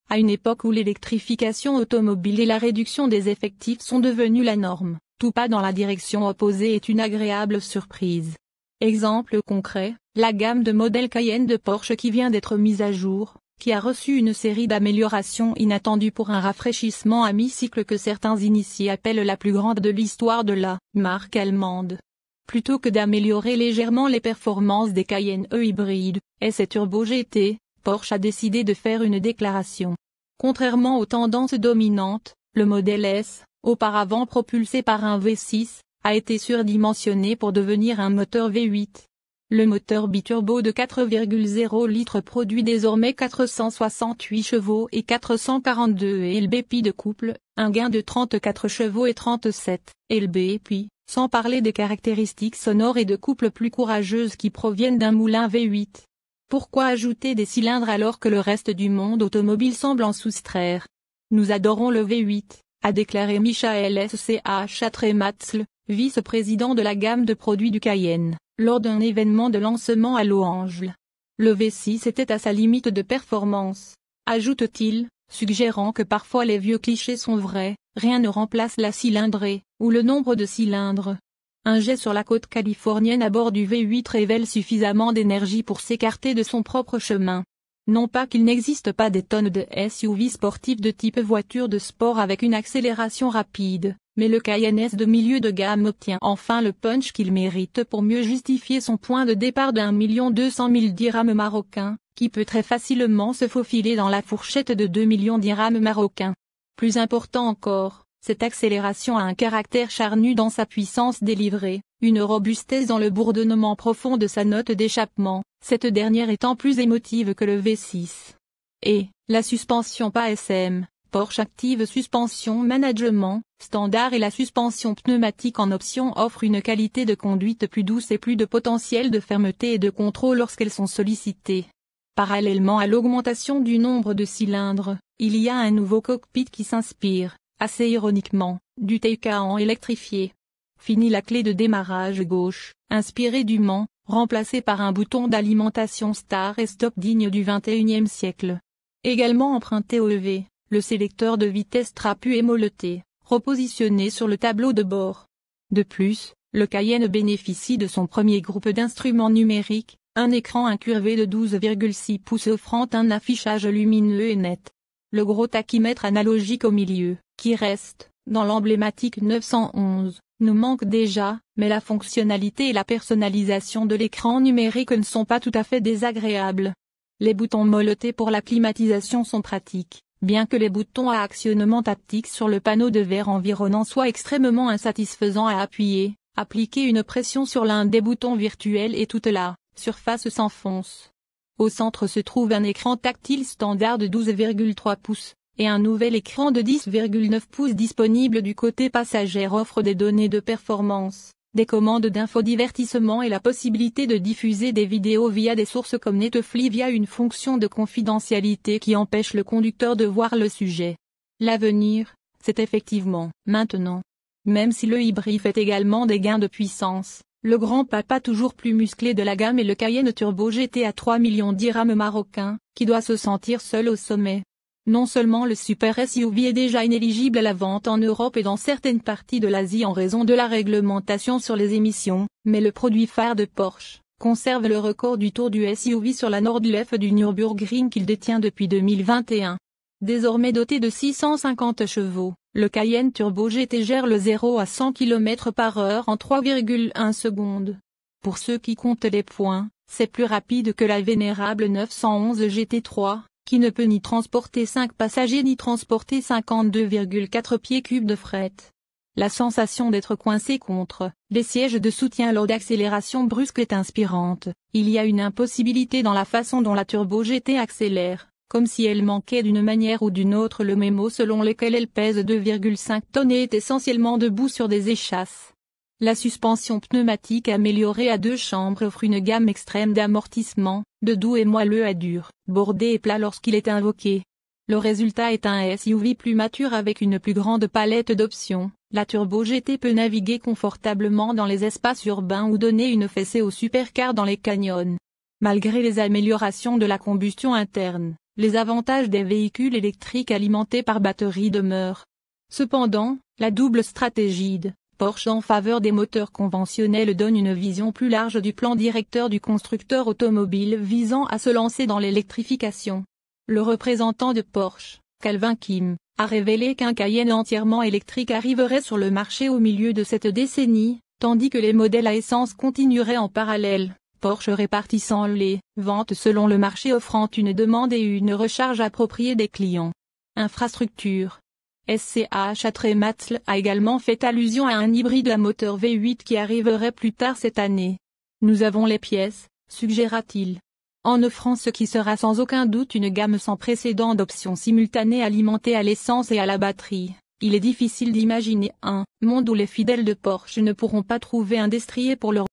À une époque où l'électrification automobile et la réduction des effectifs sont devenus la norme, tout pas dans la direction opposée est une agréable surprise. Exemple concret, la gamme de modèles Cayenne de Porsche qui vient d'être mise à jour, qui a reçu une série d'améliorations inattendues pour un rafraîchissement à mi-cycle que certains initiés appellent la plus grande de l'histoire de la marque allemande. Plutôt que d'améliorer légèrement les performances des Cayenne E hybrides, S et Turbo GT, Porsche a décidé de faire une déclaration. Contrairement aux tendances dominantes, le modèle S, auparavant propulsé par un V6, a été surdimensionné pour devenir un moteur V8. Le moteur biturbo de 4,0 litres produit désormais 468 chevaux et 442 lb-ps de couple, un gain de 34 chevaux et 37 lb-ps, sans parler des caractéristiques sonores et de couple plus courageuses qui proviennent d'un moulin V8. Pourquoi ajouter des cylindres alors que le reste du monde automobile semble en soustraire? Nous adorons le V8, a déclaré Michael Schatrematzl, vice-président de la gamme de produits du Cayenne, lors d'un événement de lancement à Los Angeles. Le V6 était à sa limite de performance, ajoute-t-il, suggérant que parfois les vieux clichés sont vrais, rien ne remplace la cylindrée, ou le nombre de cylindres. Un jet sur la côte californienne à bord du V8 révèle suffisamment d'énergie pour s'écarter de son propre chemin. Non pas qu'il n'existe pas des tonnes de SUV sportifs de type voiture de sport avec une accélération rapide, mais le Cayenne S de milieu de gamme obtient enfin le punch qu'il mérite pour mieux justifier son point de départ de 1 200 000 dirhams marocains, qui peut très facilement se faufiler dans la fourchette de 2 millions dirhams marocains. Plus important encore, cette accélération a un caractère charnu dans sa puissance délivrée, une robustesse dans le bourdonnement profond de sa note d'échappement, cette dernière étant plus émotive que le V6. Et, la suspension PASM, Porsche Active Suspension Management, standard et la suspension pneumatique en option offrent une qualité de conduite plus douce et plus de potentiel de fermeté et de contrôle lorsqu'elles sont sollicitées. Parallèlement à l'augmentation du nombre de cylindres, il y a un nouveau cockpit qui s'inspire, assez ironiquement, du Taycan électrifié. Fini la clé de démarrage gauche, inspirée du Mans, remplacée par un bouton d'alimentation start et stop digne du XXIe siècle. Également emprunté au EV, le sélecteur de vitesse trapu et molleté, repositionné sur le tableau de bord. De plus, le Cayenne bénéficie de son premier groupe d'instruments numériques, un écran incurvé de 12,6 pouces offrant un affichage lumineux et net. Le gros tachymètre analogique au milieu, qui reste, dans l'emblématique 911, nous manque déjà, mais la fonctionnalité et la personnalisation de l'écran numérique ne sont pas tout à fait désagréables. Les boutons molletés pour la climatisation sont pratiques, bien que les boutons à actionnement haptique sur le panneau de verre environnant soient extrêmement insatisfaisants à appuyer. Appliquer une pression sur l'un des boutons virtuels et toute la surface s'enfonce. Au centre se trouve un écran tactile standard de 12,3 pouces, et un nouvel écran de 10,9 pouces disponible du côté passager offre des données de performance, des commandes d'infodivertissement et la possibilité de diffuser des vidéos via des sources comme Netflix via une fonction de confidentialité qui empêche le conducteur de voir le sujet. L'avenir, c'est effectivement maintenant. Même si le hybride fait également des gains de puissance, le grand papa toujours plus musclé de la gamme est le Cayenne Turbo GT à 3 millions dirhams marocains, qui doit se sentir seul au sommet. Non seulement le super SUV est déjà inéligible à la vente en Europe et dans certaines parties de l'Asie en raison de la réglementation sur les émissions, mais le produit phare de Porsche conserve le record du tour du SUV sur la Nordschleife du Nürburgring qu'il détient depuis 2021. Désormais doté de 650 chevaux, le Cayenne Turbo GT gère le 0 à 100 km/h en 3,1 secondes. Pour ceux qui comptent les points, c'est plus rapide que la vénérable 911 GT3, qui ne peut ni transporter 5 passagers ni transporter 52,4 pieds cubes de fret. La sensation d'être coincé contre les sièges de soutien lors d'accélération brusque est inspirante. Il y a une impossibilité dans la façon dont la Turbo GT accélère, comme si elle manquait d'une manière ou d'une autre le mémo selon lequel elle pèse 2,5 tonnes et est essentiellement debout sur des échasses. La suspension pneumatique améliorée à 2 chambres offre une gamme extrême d'amortissement, de doux et moelleux à dur, bordé et plat lorsqu'il est invoqué. Le résultat est un SUV plus mature avec une plus grande palette d'options. La Turbo GT peut naviguer confortablement dans les espaces urbains ou donner une fessée aux supercars dans les canyons. Malgré les améliorations de la combustion interne, les avantages des véhicules électriques alimentés par batterie demeurent. Cependant, la double stratégie de Porsche en faveur des moteurs conventionnels donne une vision plus large du plan directeur du constructeur automobile visant à se lancer dans l'électrification. Le représentant de Porsche, Calvin Kim, a révélé qu'un Cayenne entièrement électrique arriverait sur le marché au milieu de cette décennie, tandis que les modèles à essence continueraient en parallèle, Porsche répartissant les ventes selon le marché offrant une demande et une recharge appropriée des clients. Infrastructure. SCH Atrematl a également fait allusion à un hybride à moteur V8 qui arriverait plus tard cette année. Nous avons les pièces, suggéra-t-il. En offrant ce qui sera sans aucun doute une gamme sans précédent d'options simultanées alimentées à l'essence et à la batterie, il est difficile d'imaginer un monde où les fidèles de Porsche ne pourront pas trouver un destrier pour leur